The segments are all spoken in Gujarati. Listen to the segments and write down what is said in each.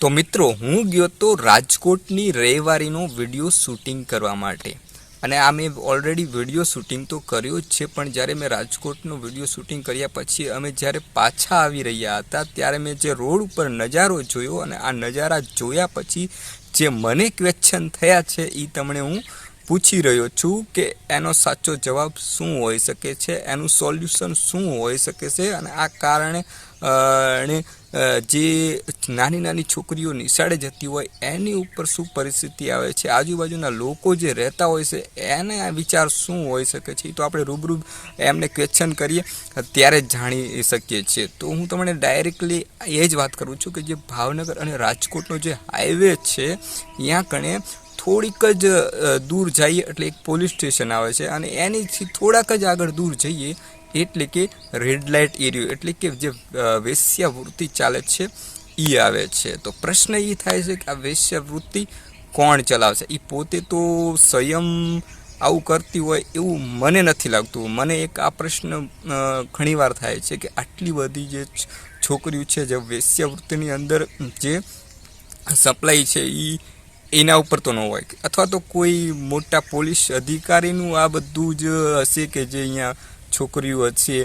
તો મિત્રો હું ગયો તો રાજકોટની રવિવારીનો વિડીયો શૂટિંગ કરવા માટે અને આ મેં ઓલરેડી વિડીયો શૂટિંગ તો કર્યો જ છે, પણ જ્યારે મેં રાજકોટનો વિડીયો શૂટિંગ કર્યા પછી અમે જ્યારે પાછા આવી રહ્યા હતા ત્યારે મેં જે રોડ ઉપર નજારો જોયો અને આ નજારા જોયા પછી જે મને ક્વેશ્ચન થયા છે એ તમને હું પૂછી રહ્યો છું કે એનો સાચો જવાબ શું હોઈ શકે છે, એનું સોલ્યુશન શું હોઈ શકે છે અને આ કારણે જે નાની નાની છોકરીઓ નિશાળે જતી હોય એની ઉપર શું પરિસ્થિતિ આવે છે, આજુબાજુના લોકો જે રહેતા હોય છે એને આ વિચાર શું હોઈ શકે છે, તો આપણે રૂબરૂ એમને ક્વેશ્ચન કરીએ ત્યારે જ જાણી શકીએ છીએ। તો હું તમને ડાયરેક્ટલી એ જ વાત કરું છું કે જે ભાવનગર અને રાજકોટનો જે હાઈવે છે ત્યાં કણે થોડીક જ દૂર જઈએ એટલે એક પોલીસ સ્ટેશન આવે છે અને એનીથી થોડાક જ આગળ દૂર જઈએ એટલે કે રેડ લાઇટ એરિયો એટલે કે જે વેશ્યાવૃત્તિ ચાલે છે એ આવે છે। તો પ્રશ્ન એ થાય છે કે આ વેશ્યાવૃત્તિ કોણ ચલાવશે? એ પોતે તો સ્વયં આવું કરતી હોય એવું મને નથી લાગતું। મને એક આ પ્રશ્ન ઘણીવાર થાય છે કે આટલી બધી જે છોકરીઓ છે જે વેશ્યાવૃત્તિની અંદર જે સપ્લાય છે એના ઉપર તો ન હોય, અથવા તો કોઈ મોટા પોલીસ અધિકારીનું આ બધું જ હશે કે જે અહીંયા છોકરીઓ છે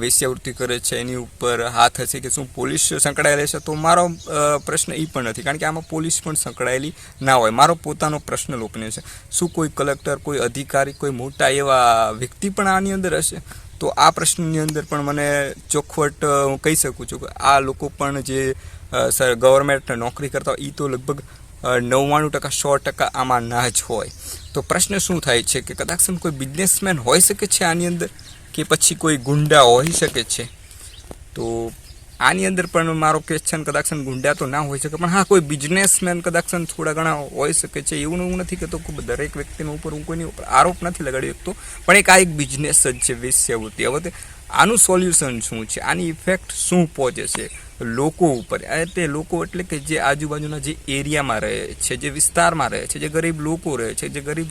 વેશ્યાવૃત્તિ કરે છે એની ઉપર હાથ હશે કે શું પોલીસ સંકળાયેલી છે? તો મારો પ્રશ્ન એ પણ નથી, કારણ કે આમાં પોલીસ પણ સંકળાયેલી ના હોય। મારો પોતાનો પ્રશ્ન લોકોને છે, શું કોઈ કલેક્ટર, કોઈ અધિકારી, કોઈ મોટા એવા વ્યક્તિ પણ આની અંદર હશે? તો આ પ્રશ્નની અંદર પણ મને ચોખવટ હું કહી શકું છું કે આ લોકો પણ જે ગવર્મેન્ટ નોકરી કરતા હોય એ તો લગભગ 99% 100% આમાં ના જ હોય। તો પ્રશ્ન શું થાય છે કે કદાચ કોઈ બિઝનેસમેન હોઈ શકે છે આની અંદર, કે પછી કોઈ ગુંડા હોઈ શકે છે? તો આની અંદર પણ મારો ક્વેશ્ચન કદાચ ગુંડા તો ના હોઈ શકે, પણ હા કોઈ બિઝનેસમેન કદાચ થોડા ઘણા હોઈ શકે છે। એવું નથી કહેતો કે દરેક વ્યક્તિના ઉપર હું કોઈની ઉપર આરોપ નથી લગાડી શકતો, પણ એક આ એક બિઝનેસ જ છે વેશ્યાવૃત્તિ। હવે આનું સોલ્યુશન શું છે, આની ઇફેક્ટ શું પહોંચે છે લોકો ઉપર? તે લોકો એટલે કે જે આજુબાજુના જે એરિયામાં રહે છે, જે વિસ્તારમાં રહે છે, જે ગરીબ લોકો રહે છે, જે ગરીબ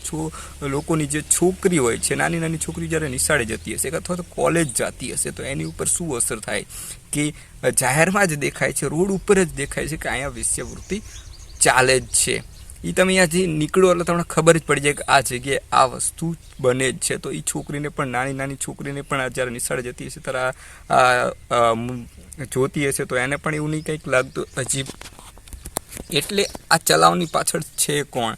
લોકોની જે છોકરી હોય છે, નાની નાની છોકરી જ્યારે નિશાળે જતી હશે અથવા તો કોલેજ જતી હશે તો એની ઉપર શું અસર થાય કે જાહેરમાં જ દેખાય છે, રોડ ઉપર જ દેખાય છે કે અહીંયા વેશ્યાવૃત્તિ ચાલે જ છે। એ તમે અહીંયાથી નીકળો એટલે તમને ખબર જ પડી જાય કે આ જગ્યાએ આ વસ્તુ બને જ છે। તો એ છોકરીને પણ નાની નાની છોકરીને પણ જ્યારે નિશાળે જતી હશે ત્યારે જોતી હશે તો એને પણ એવું નહીં કંઈક લાગતું અજીબ। એટલે આ ચલાવવાની પાછળ છે કોણ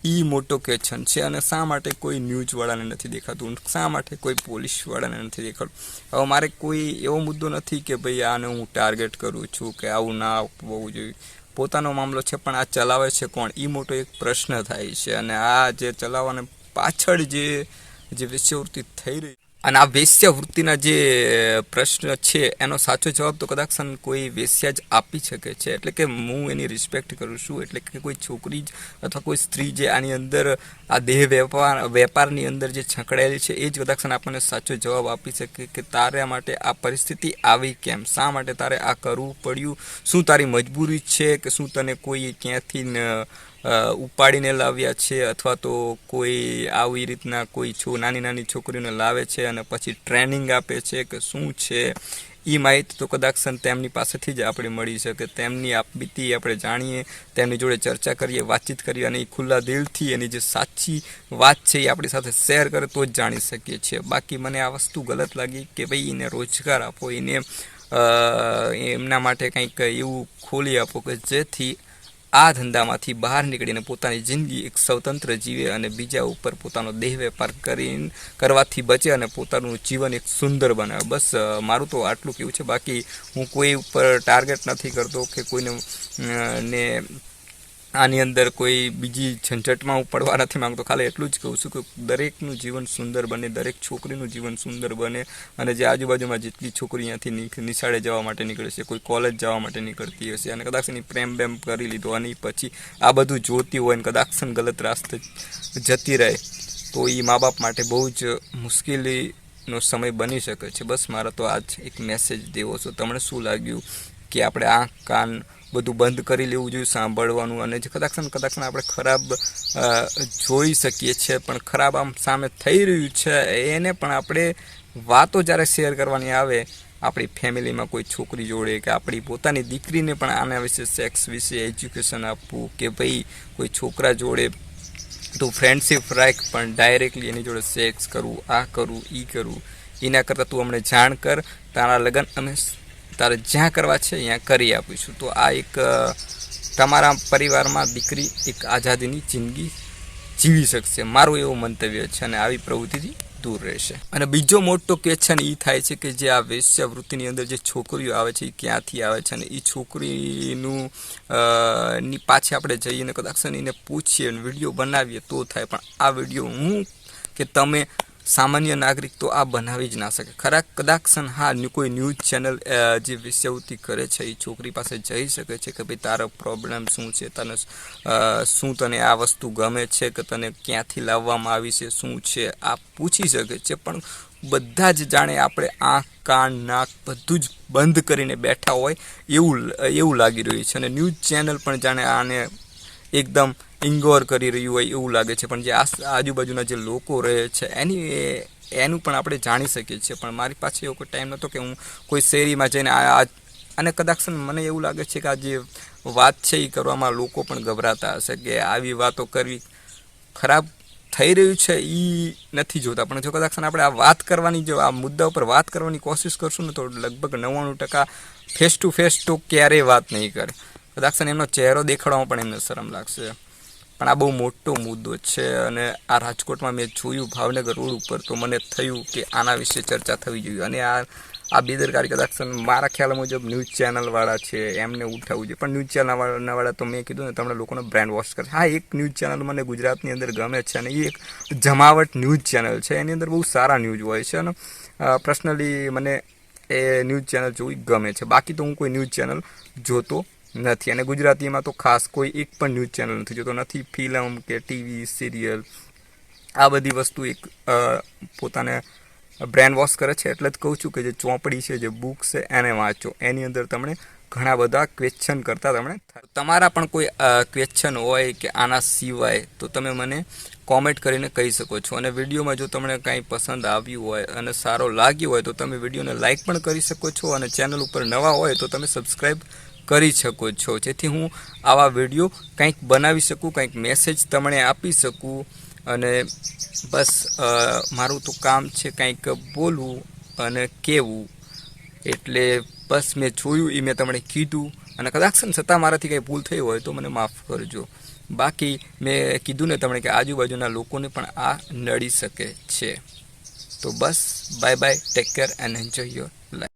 એ મોટો ક્વેશ્ચન છે, અને શા માટે કોઈ ન્યૂઝવાળાને નથી દેખાતું, શા માટે કોઈ પોલીસવાળાને નથી દેખાતું? હવે મારે કોઈ એવો મુદ્દો નથી કે ભાઈ આને હું ટાર્ગેટ કરું છું કે આવું ના હોવું જોઈએ, પોતાનો મામલો છે, પણ આ ચલાવે છે કોણ એ મોટો એક પ્રશ્ન થાય છે। અને આ જે ચલાવવાને પાછળ જે વેશ્યાવૃત્તિ થઈ રહી અને આ વેશ્યાવૃત્તિના જે પ્રશ્ન છે એનો સાચો જવાબ તો કદાચ કોઈ વેશ્યા જ આપી શકે છે, એટલે કે હું એની રિસ્પેક્ટ કરું છું। એટલે કે કોઈ છોકરી જ અથવા કોઈ સ્ત્રી જે આની અંદર આ દેહ વેપારની અંદર જે સંકળાયેલી છે એ જ કદાચ આપણને સાચો જવાબ આપી શકે કે તારા માટે આ પરિસ્થિતિ આવી કેમ, શા માટે તારે આ કરવું પડ્યું, શું તારી મજબૂરી છે કે શું તને કોઈ ક્યાંથી ઉપાડીને લાવ્યા છે, અથવા તો કોઈ આવી રીતના કોઈ નાની નાની છોકરીઓને લાવે છે અને પછી ટ્રેનિંગ આપે છે કે શું છે? એ માહિતી તો કદાચ તેમની પાસેથી જ આપણે મળી શકે, તેમની આપબીતી આપણે જાણીએ, તેમની જોડે ચર્ચા કરીએ, વાતચીત કરીએ અને એ ખુલ્લા દિલથી એની જે સાચી વાત છે એ આપણી સાથે શેર કરે તો જ જાણી શકીએ છીએ। બાકી મને આ વસ્તુ ગલત લાગી કે ભાઈ એને રોજગાર આપો, એને એમના માટે કંઈક એવું ખોલી આપો કે જેથી આ ધંધામાંથી બહાર નીકળીને પોતાની જિંદગી એક સ્વતંત્ર જીવે અને બીજા ઉપર પોતાનો દેહ વેપાર કરવાથી બચે અને પોતાનું જીવન એક સુંદર બનાવે। બસ મારું તો આટલું કહેવું છે, બાકી હું કોઈ ઉપર ટાર્ગેટ નથી કરતો કે કોઈને ને આની અંદર કોઈ બીજી ઝંઝટમાં પડવા નથી માંગતો। ખાલી એટલું જ કહું છું કે દરેકનું જીવન સુંદર બને, દરેક છોકરીનું જીવન સુંદર બને, અને જે આજુબાજુમાં જેટલી છોકરી અહીંયાથી નિશાળે જવા માટે નીકળે છે, કોઈ કોલેજ જવા માટે નીકળતી હશે અને કદાચ એની પ્રેમ કરી લીધો અને પછી આ બધું જોતી હોય ને કદાચ ગલત રાસ્તે જતી રહે તો એ મા બાપ માટે બહુ જ મુશ્કેલીનો સમય બની શકે છે। બસ મારા તો આજ એક મેસેજ દેવો છો। તમને શું લાગ્યું કે આપણે આંખ કાન બધું બંધ કરી લેવું જોઈએ સાંભળવાનું, અને જે કદાચ આપણે ખરાબ જોઈ શકીએ છીએ પણ ખરાબ આમ સામે થઈ રહ્યું છે એને પણ આપણે વાતો જ્યારે શેર કરવાની આવે આપણી ફેમિલીમાં કોઈ છોકરી જોડે કે આપણી પોતાની દીકરીને પણ આના વિશે સેક્સ વિશે એજ્યુકેશન આપવું કે ભાઈ કોઈ છોકરા જોડે તું ફ્રેન્ડશિપ રાખ પણ ડાયરેક્ટલી એની જોડે સેક્સ કરવું, આ કરવું, ઈ કરવું, એના કરતાં તું અમને જાણ કર, તારા લગ્ન અમે તારે જ્યાં કરવા છે ત્યાં કરી આપીશું. તો આ એક તમારા પરિવારમાં દીકરી એક આઝાદીની જિંદગી જીવી શકશે, મારું એવું મંતવ્ય છે, અને આવી પ્રવૃત્તિથી દૂર રહેશે. અને બીજો મોટો ક્વેશ્ચન એ થાય છે કે જે આ વેશ્યાવૃત્તિની અંદર જે છોકરીઓ આવે છે એ ક્યાંથી આવે છે, અને એ છોકરીનું ની પાછે આપણે જઈએ ને કદાચ એને પૂછીએ અને વિડીયો બનાવીએ તો થાય, પણ આ વિડીયો હું કે તમે સામાન્ય નાગરિક તો આ બનાવી જ ના શકે. કદાચ હા કોઈ ન્યૂઝ ચેનલ જે વેશ્યાવૃત્તિ કરે છે એ છોકરી પાસે જઈ શકે છે કે ભાઈ તારો પ્રોબ્લેમ શું છે, તને શું તને આ વસ્તુ ગમે છે કે તને ક્યાંથી લાવવામાં આવી છે, શું છે, આ પૂછી શકે છે. પણ બધા જ જાણે આપણે આંખ કાન નાક બધું જ બંધ કરીને બેઠા હોય એવું લાગી રહ્યું છે, અને ન્યૂઝ ચેનલ પણ જાણે આને એકદમ ઇગ્નોર કરી રહ્યું હોય એવું લાગે છે. પણ જે આજુબાજુના જે લોકો રહે છે એનું પણ આપણે જાણી શકીએ છીએ. પણ મારી પાસે એવો કોઈ ટાઈમ નહોતો કે હું કોઈ શેરીમાં જઈને અને કદાચ મને એવું લાગે છે કે આ જે વાત છે એ કરવામાં લોકો પણ ગભરાતા હશે કે આવી વાતો કરવી ખરાબ થઈ રહ્યું છે એ નથી જોતા. પણ જો કદાચ આપણે આ વાત કરવાની, જો આ મુદ્દા ઉપર વાત કરવાની કોશિશ કરશું ને તો લગભગ 99% ફેસ ટુ ફેસ તો ક્યારેય વાત નહીં કરે. કદાચ એમનો ચહેરો દેખાડવામાં પણ એમને શરમ લાગશે. પણ આ બહુ મોટો મુદ્દો છે, અને આ રાજકોટમાં મેં જોયું ભાવનગર રોડ ઉપર, તો મને થયું કે આના વિશે ચર્ચા થવી જોઈએ. અને આ બેદરકારી કદાચ મારા ખ્યાલ મુજબ ન્યૂઝ ચેનલવાળા છે એમને ઉઠાવવું જોઈએ. પણ ન્યૂઝ ચેનલવાળા તો મેં કીધું ને તમને લોકોને બ્રેન્ડ વોશ કરે. હા, એક ન્યૂઝ ચેનલ મને ગુજરાતની અંદર ગમે છે, અને એ એક જમાવટ ન્યૂઝ ચેનલ છે. એની અંદર બહુ સારા ન્યૂઝ હોય છે, અને પર્સનલી મને એ ન્યૂઝ ચેનલ જોવી ગમે છે. બાકી તો હું કોઈ ન્યૂઝ ચેનલ જોતો નથી, અને ગુજરાતીમાં તો ખાસ કોઈ એક પણ ન્યૂઝ ચેનલ નથી જોતો. નથી ફિલ્મ કે ટીવી સિરિયલ, આ બધી વસ્તુ એક પોતાને બ્રેન વોશ કરે છે. એટલે જ કહું છું કે જે ચોપડી છે, જે બુક છે એને વાંચો. એની અંદર તમને ઘણા બધા ક્વેશ્ચન કરતા તમને તમારા પણ કોઈ ક્વેશ્ચન હોય કે આના સિવાય તો તમે મને કોમેન્ટ કરીને કહી શકો છો. અને વિડીયોમાં જો તમને કાંઈ પસંદ આવ્યું હોય અને સારો લાગ્યો હોય તો તમે વિડીયોને લાઇક પણ કરી શકો છો, અને ચેનલ ઉપર નવા હોય તો તમે સબસ્ક્રાઈબ કરી શકો છો, જેથી હું આવા વિડીયો કંઈક બનાવી શકું, કંઈક મેસેજ તમને આપી શકું. અને બસ મારું તો કામ છે કંઈક બોલવું અને કહેવું. એટલે બસ મેં જોયું એ મેં તમને કીધું, અને કદાચ છતાં મારાથી કંઈ ભૂલ થઈ હોય તો મને માફ કરજો. બાકી મેં કીધું ને તમને કે આજુબાજુના લોકોને પણ આ નડી શકે છે. તો બસ bye bye, take care and enjoy your